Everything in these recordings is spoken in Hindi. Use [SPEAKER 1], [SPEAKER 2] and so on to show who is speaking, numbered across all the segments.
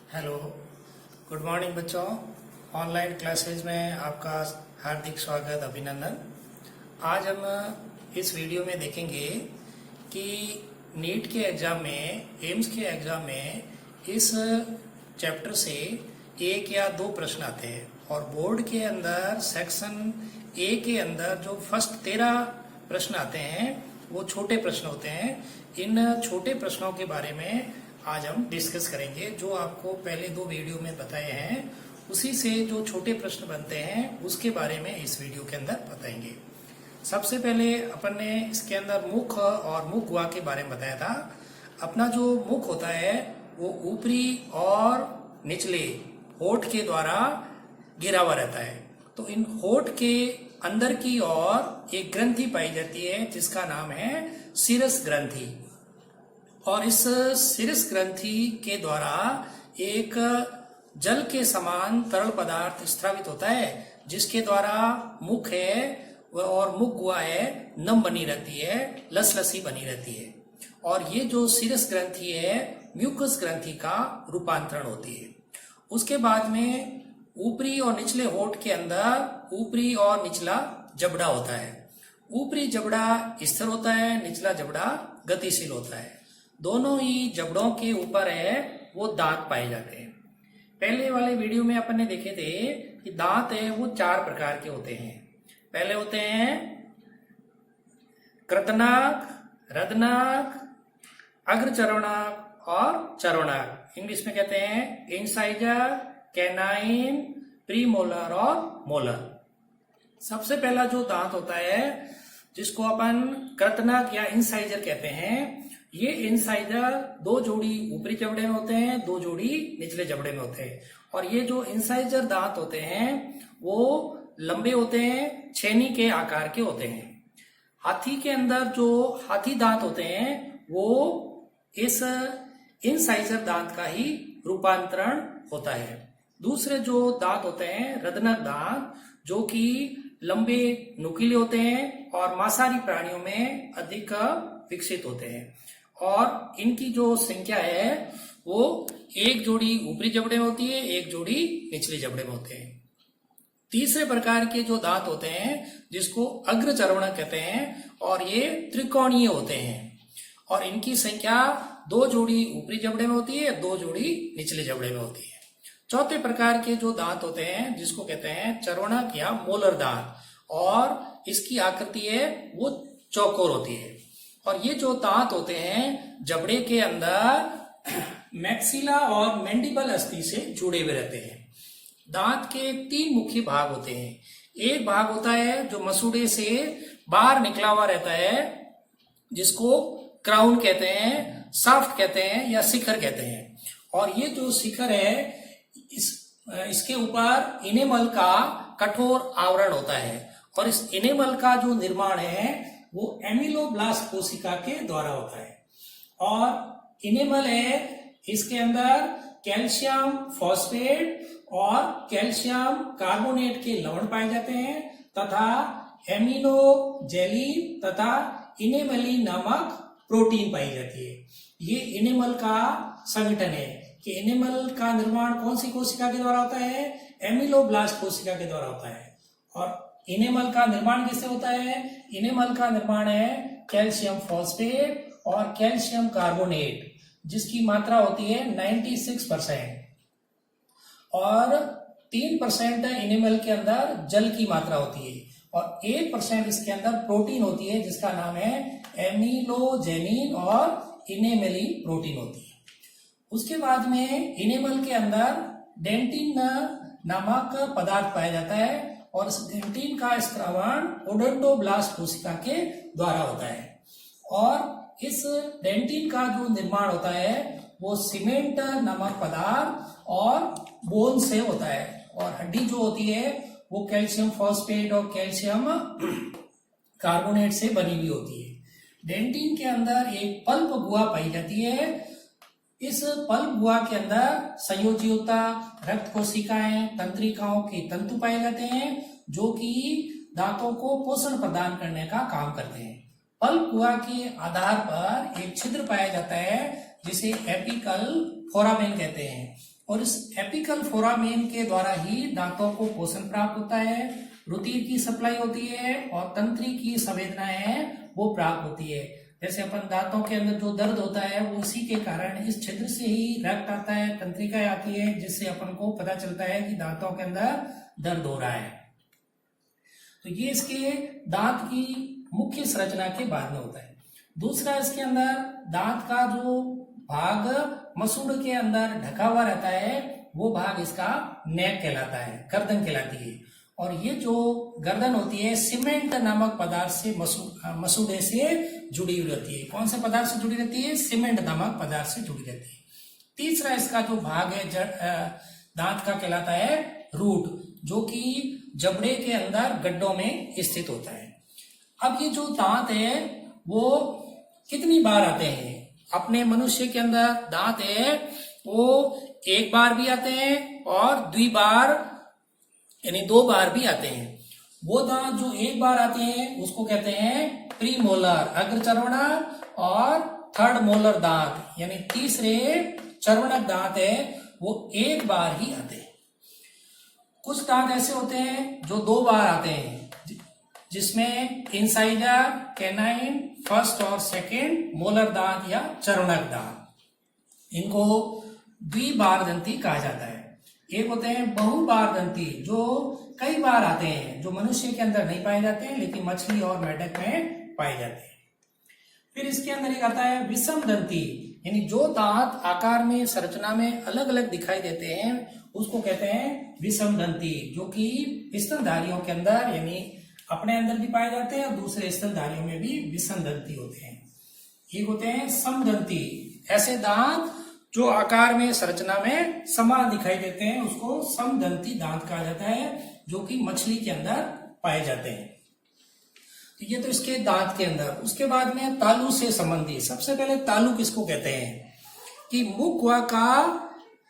[SPEAKER 1] हेलो, गुड मॉर्निंग बच्चों। ऑनलाइन क्लासेज में आपका हार्दिक स्वागत, अभिनंदन। आज हम इस वीडियो में देखेंगे कि नीट के एग्ज़ाम में, एम्स के एग्ज़ाम में इस चैप्टर से एक या दो प्रश्न आते हैं और बोर्ड के अंदर सेक्शन ए के अंदर जो फर्स्ट 13 प्रश्न आते हैं वो छोटे प्रश्न होते हैं। इन छोटे प्रश्नों के बारे में आज हम डिस्कस करेंगे। जो आपको पहले दो वीडियो में बताए हैं उसी से जो छोटे प्रश्न बनते हैं उसके बारे में इस वीडियो के अंदर बताएंगे। सबसे पहले अपन ने इसके अंदर मुख और मुख गुहा के बारे में बताया था। अपना जो मुख होता है वो ऊपरी और निचले होठ के द्वारा घिरा हुआ रहता है। तो इन होठ के अंदर की ओर एक ग्रंथि पाई जाती है जिसका नाम है सिरस ग्रंथि। और इस सिरस ग्रंथि के द्वारा एक जल के समान तरल पदार्थ स्रावित होता है जिसके द्वारा मुख है और मुख गुहा है नम बनी रहती है, लसलसी बनी रहती है। और ये जो सिरस ग्रंथि है म्यूकस ग्रंथि का रूपांतरण होती है। उसके बाद में ऊपरी और निचले होठ के अंदर ऊपरी और निचला जबड़ा होता है। ऊपरी जबड़ा स्थिर होता है, निचला जबड़ा गतिशील होता है। दोनों ही जबड़ों के ऊपर है वो दांत पाए जाते हैं। पहले वाले वीडियो में अपन ने देखे थे कि दांत है वो 4 प्रकार के होते हैं। पहले होते हैं कृतनाक, रदनाक, अग्रचर्वनाक और चर्वनाक। इंग्लिश में कहते हैं इंसाइजर, कैनाइन, प्रीमोलर और मोलर। सबसे पहला जो दांत होता है जिसको अपन कृतनाक या इंसाइजर कहते हैं, ये इंसाइजर 2 जोड़ी ऊपरी जबड़े में होते हैं, 2 जोड़ी निचले जबड़े में होते हैं। और ये जो इंसाइजर दांत होते हैं वो लंबे होते हैं, छेनी के आकार के होते हैं। हाथी के अंदर जो हाथी दांत होते हैं वो इस इंसाइजर दांत का ही रूपांतरण होता है। दूसरे जो दांत होते हैं रदनक दांत, जो कि लंबे नुकीले होते हैं और मांसाहारी प्राणियों में अधिक विकसित होते हैं। और इनकी जो संख्या है वो 1 जोड़ी ऊपरी जबड़े में होती है, 1 जोड़ी निचले जबड़े में होते हैं। तीसरे प्रकार के जो दांत होते हैं जिसको अग्रचर्वणक कहते हैं और ये त्रिकोणीय होते हैं और इनकी संख्या 2 जोड़ी ऊपरी जबड़े में होती है, 2 जोड़ी निचले जबड़े में होती है। चौथे प्रकार के जो दांत होते हैं जिसको कहते हैं चर्वणक या मोलर दांत, और इसकी आकृति है वो चौकोर होती है। और ये जो दांत होते हैं जबड़े के अंदर मैक्सिला और मैंडिबल अस्थि से जुड़े हुए रहते हैं। दांत के 3 मुख्य भाग होते हैं। एक भाग होता है जो मसूड़े से बाहर निकला हुआ रहता है जिसको क्राउन कहते हैं, शाफ्ट कहते हैं या शिखर कहते हैं। और ये जो शिखर है इसके ऊपर इनेमल का कठोर आवरण होता है और इस इनेमल का जो निर्माण है वो एमिलोब्लास्ट कोशिका के द्वारा होता है। और इनेमल है इसके अंदर कैल्शियम फॉस्फेट और कैल्शियम कार्बोनेट के लवण पाए जाते हैं तथा एमिनोजेलिन तथा इनेमलिन नामक प्रोटीन पाई जाती है। ये इनेमल का संगठन है कि इनेमल का निर्माण कौन सी कोशिका के द्वारा होता है? एमिलोब्लास्ट कोशिका के द्वारा होता है। और इनेमल का निर्माण किससे होता है? इनेमल का निर्माण है कैल्शियम फॉस्फेट और कैल्शियम कार्बोनेट जिसकी मात्रा होती है 96% और 3% इनेमल के अंदर जल की मात्रा होती है और 1% इसके अंदर प्रोटीन होती है जिसका नाम है एमिलोजेनिन और इनेमेलिन प्रोटीन होती है। उसके बाद में इनेमल के अंदर डेंटिन नामक पदार्थ पाया जाता है और इस डेंटिन का स्त्रावण ओडोंटोब्लास्ट कोशिका के द्वारा होता है। और इस डेंटिन का जो निर्माण होता है वो सीमेंट नामक पदार्थ और बोन से होता है। और हड्डी जो होती है वो कैल्शियम फॉस्फेट और कैल्शियम कार्बोनेट से बनी हुई होती है। डेंटिन के अंदर एक पल्प गुहा पाई जाती है। इस पल्प गुहा के अंदर संयोजी ऊतक, रक्त कोशिकाएं, तंत्रिकाओं के तंतु पाए जाते हैं जो कि दांतों को पोषण प्रदान करने का काम करते हैं। पल्प गुहा के आधार पर एक छिद्र पाया जाता है जिसे एपिकल फोरामेन कहते हैं। और इस एपिकल फोरामेन के द्वारा ही दांतों को पोषण प्राप्त होता है, रुधिर की सप्लाई होती है और तंत्री की संवेदनाएं हैं वो प्राप्त होती है। जैसे अपन दांतों के अंदर जो दर्द होता है वो उसी के कारण इस छिद्र से ही रक्त आता है, तंत्रिकाएं आती है, जिससे अपन को पता चलता है कि दांतों के अंदर दर्द हो रहा है। तो ये इसके दांत की मुख्य संरचना के बाद में होता है। दूसरा, इसके अंदर दांत का जो भाग मसूड़ के अंदर ढका हुआ रहता है वो भाग इसका नेक कहलाता है, गर्दन कहलाती है। और ये जो गर्दन होती है सीमेंट नामक पदार्थ से मसूड़े से जुड़ी हुई रहती है। कौन से पदार्थ से जुड़ी रहती है? सीमेंट नामक पदार्थ से जुड़ी रहती है। तीसरा इसका जो भाग है दांत का कहलाता है रूट, जो कि जबड़े के अंदर गड्ढों में स्थित होता है। अब ये जो दांत है वो कितनी बार आते हैं? अपने मनुष्य के अंदर दांत है वो एक बार भी आते हैं और द्विबार यानी 2 बार भी आते हैं। वो दांत जो एक बार आते हैं उसको कहते हैं प्रीमोलर अग्रचर्वणक, और थर्ड मोलर दांत यानी तीसरे चर्वणक दांत है वो एक बार ही आते हैं। कुछ दांत ऐसे होते हैं जो 2 बार आते हैं, जिसमें इंसाइजर, कैनाइन, फर्स्ट और सेकेंड मोलर दांत या चर्वणक दांत, इनको द्विबारदंती कहा जाता है। एक होते हैं बहुबारदंती जो कई बार आते हैं, जो मनुष्य के अंदर नहीं पाए जाते हैं लेकिन मछली और मेंढक में पाए जाते हैं। फिर इसके अंदर एक आता है विषमदंती, यानी जो दांत आकार में, संरचना में अलग अलग दिखाई देते हैं उसको कहते हैं विषमदंती, जो कि स्तनधारियों के अंदर यानी अपने अंदर भी पाए जाते हैं और दूसरे स्तनधारियों में भी विषमदंती होते हैं। एक होते हैं समदंती, ऐसे दांत जो आकार में, संरचना में समान दिखाई देते हैं उसको समदंती दांत कहा जाता है, जो कि मछली के अंदर पाए जाते हैं। तो ये तो इसके दांत के अंदर। उसके बाद में तालु से संबंधी, सबसे पहले तालु किसको कहते हैं कि मुख का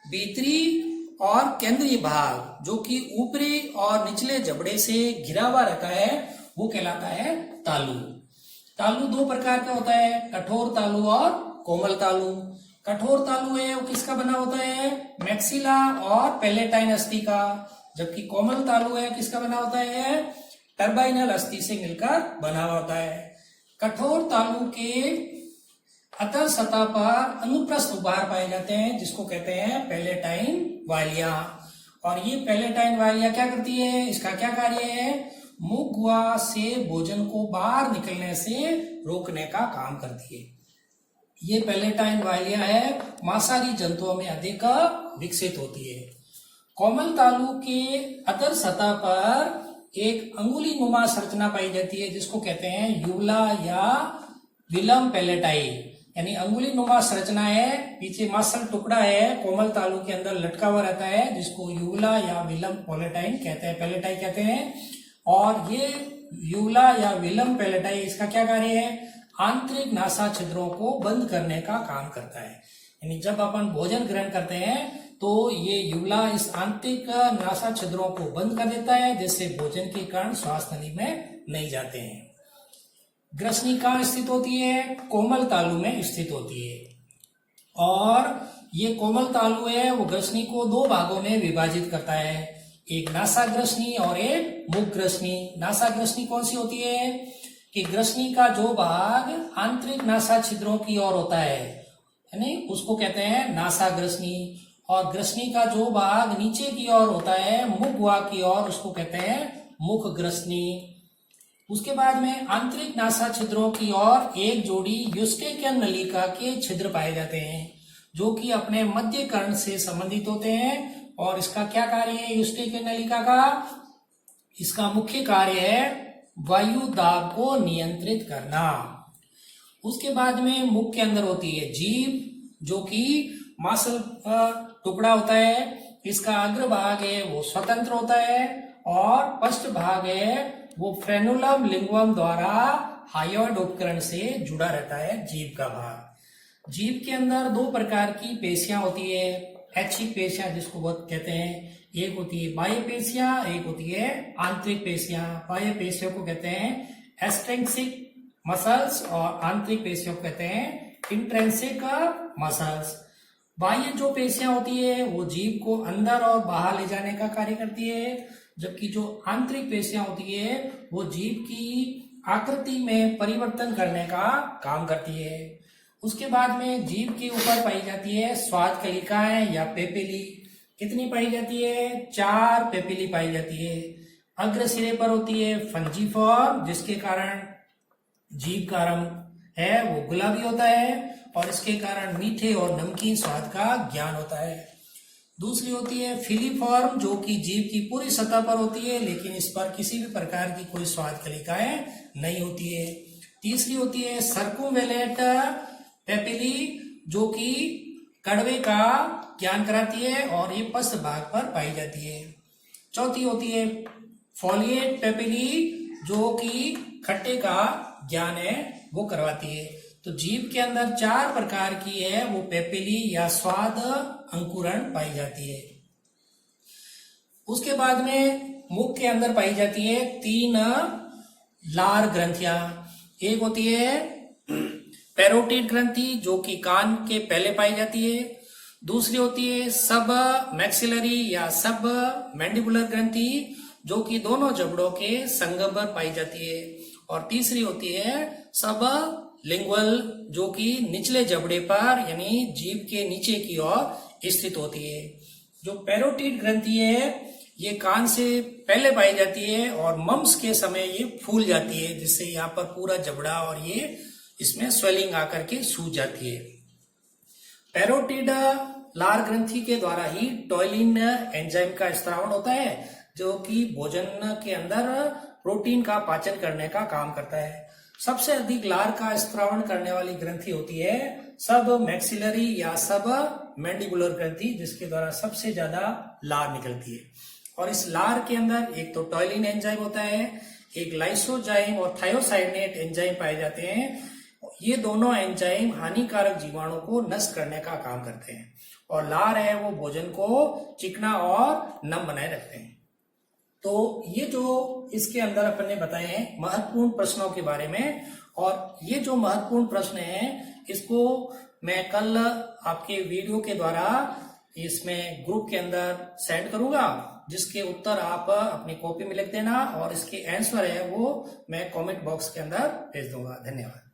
[SPEAKER 1] भीतरी और केंद्रीय भाग जो कि ऊपरी और निचले जबड़े से घिरा हुआ रहता है वो कहलाता है तालु। तालु 2 प्रकार का होता है, कठोर तालु और कोमल तालु। कठोर तालु है वो किसका बना होता है? मैक्सिला और पैलेटाइन अस्थि का। जबकि कोमल तालु है किसका बना होता है? टर्बाइनल अस्थि से मिलकर बना होता है। कठोर तालु के अतः सतह पर अनुप्रस्थ उभार पाए जाते हैं जिसको कहते हैं पैलेटाइन वालिया। और ये पैलेटाइन वालिया क्या करती है? इसका क्या कार्य है? मुख गुहा से भोजन को बाहर निकलने से रोकने का काम करती है। ये पैलेटाइन वालिया है, मांसाहारी जंतुओं में अधिक विकसित होती है। कोमल तालु के अधर सतह पर एक अंगुली नुमा संरचना पाई जाती है जिसको कहते हैं यूला या विलम पैलेटाई, यानी अंगुली नुमा संरचना है। पीछे मांसल टुकड़ा है कोमल तालु के अंदर लटका हुआ रहता है जिसको यूला या विलम पैलेटाइन कहते हैं, पैलेटाई कहते हैं। और ये यूला या विलम पैलेटाई इसका क्या कार्य है? आंतरिक नासा छिद्रों को बंद करने का काम करता है। यानी जब अपन भोजन ग्रहण करते हैं तो ये यूला इस आंतरिक नासा छिद्रों को बंद कर देता है, जिससे भोजन के कारण श्वास नली में नहीं जाते हैं। ग्रसनी कहाँ स्थित होती है? कोमल तालु में स्थित होती है। और ये कोमल तालु है वो ग्रसनी को 2 भागों में विभाजित करता है, एक नासा ग्रसनी और एक मुख ग्रसनी। नासा ग्रसनी कौन सी होती है कि ग्रसनी का जो भाग आंतरिक नासा छिद्रों की ओर होता है यानी उसको कहते हैं नासा ग्रसनी, और ग्रसनी का जो भाग नीचे की ओर होता है मुख गुहा की ओर उसको कहते हैं मुख ग्रसनी। उसके बाद में आंतरिक नासा छिद्रों की ओर एक जोड़ी युस्टेकियन नलिका के छिद्र पाए जाते हैं जो कि अपने मध्य कर्ण से संबंधित होते हैं। और इसका क्या कार्य है युस्टेकियन नलिका का? इसका मुख्य कार्य है वायु दाब को नियंत्रित करना। उसके बाद में मुख के अंदर होती है जीभ जो कि मांसल टुकड़ा होता है। इसका अग्र भाग है वो स्वतंत्र होता है और पश्च भाग है वो फ्रेनुलम लिंगुम द्वारा हायोइड उपकरण से जुड़ा रहता है जीभ का भाग। जीभ के अंदर 2 प्रकार की पेशियां होती है, ऐच्छिक पेशियां जिसको बहुत कहते हैं। एक होती है बाह्य पेशियां, एक होती है आंतरिक पेशियां। बाह्य पेशियों को कहते हैं एक्सट्रिंसिक मसल्स और आंतरिक पेशियों को कहते हैं इंट्रिंसिक मसल्स। बाह्य जो पेशियां होती है वो जीभ को अंदर और बाहर ले जाने का कार्य करती है, जबकि जो आंतरिक पेशियां होती है वो जीभ की आकृति में परिवर्तन करने का काम करती है। उसके बाद में जीभ के ऊपर पाई जाती है स्वाद कलिकाएं या पेपिली। कितनी पाई जाती है? 4 पेपिली पाई जाती है। अग्र सिरे पर होती है फंजीफॉर्म, जिसके कारण जीभ का रंग है वो गुलाबी होता है और इसके कारण मीठे और नमकीन स्वाद का ज्ञान होता है। दूसरी होती है फिलीफॉर्म, जो कि जीभ की पूरी सतह पर होती है लेकिन इस पर किसी भी प्रकार की कोई स्वाद कलिकाएं नहीं होती है। तीसरी होती है सर्कुमवेलेंट पेपिली, जो कि कड़वे का ज्ञान कराती है और ये पश्च भाग पर पाई जाती है। चौथी होती है फोलिएट पेपिली, जो कि खट्टे का ज्ञान है वो करवाती है। तो जीभ के अंदर 4 प्रकार की है वो पेपिली या स्वाद अंकुरण पाई जाती है। उसके बाद में मुख के अंदर पाई जाती है 3 लार ग्रंथियां। एक होती है पैरोटिड ग्रंथि, जो कि कान के पहले पाई जाती है। दूसरी होती है सब मैक्सिलरी या सब मैंडिबुलर ग्रंथि, जो कि दोनों जबड़ों के संगम पर पाई जाती है। और तीसरी होती है सब लिंगुअल, जो कि निचले जबड़े पर यानी जीभ के नीचे की ओर स्थित होती है। जो पैरोटिड ग्रंथि है ये कान से पहले पाई जाती है और मम्स के समय ये फूल जाती है, जिससे यहाँ पर पूरा जबड़ा और ये इसमें स्वेलिंग आकर के सूज जाती है। पैरोटिड लार ग्रंथि के द्वारा ही टॉयलिन एंजाइम का स्त्रावण होता है, जो कि भोजन के अंदर प्रोटीन का पाचन करने का काम करता है। सबसे अधिक लार का स्त्रावण करने वाली ग्रंथि होती है सब मैक्सिलरी या सब मैंडिबुलर ग्रंथि, जिसके द्वारा सबसे ज्यादा लार निकलती है। और इस लार के अंदर एक तो टॉयलिन एंजाइम होता है, एक लाइसोजाइम और थायोसाइनेट एंजाइम पाए जाते हैं। ये दोनों एंजाइम हानिकारक जीवाणु को नष्ट करने का काम करते हैं और लार है वो भोजन को चिकना और नम बनाए रखते हैं। तो ये जो इसके अंदर अपन ने बताए हैं महत्वपूर्ण प्रश्नों के बारे में, और ये जो महत्वपूर्ण प्रश्न है इसको मैं कल आपके वीडियो के द्वारा इसमें ग्रुप के अंदर सेंड करूंगा, जिसके उत्तर आप अपनी कॉपी में लिख देना और इसके आंसर है वो मैं कमेंट बॉक्स के अंदर भेज दूंगा। धन्यवाद।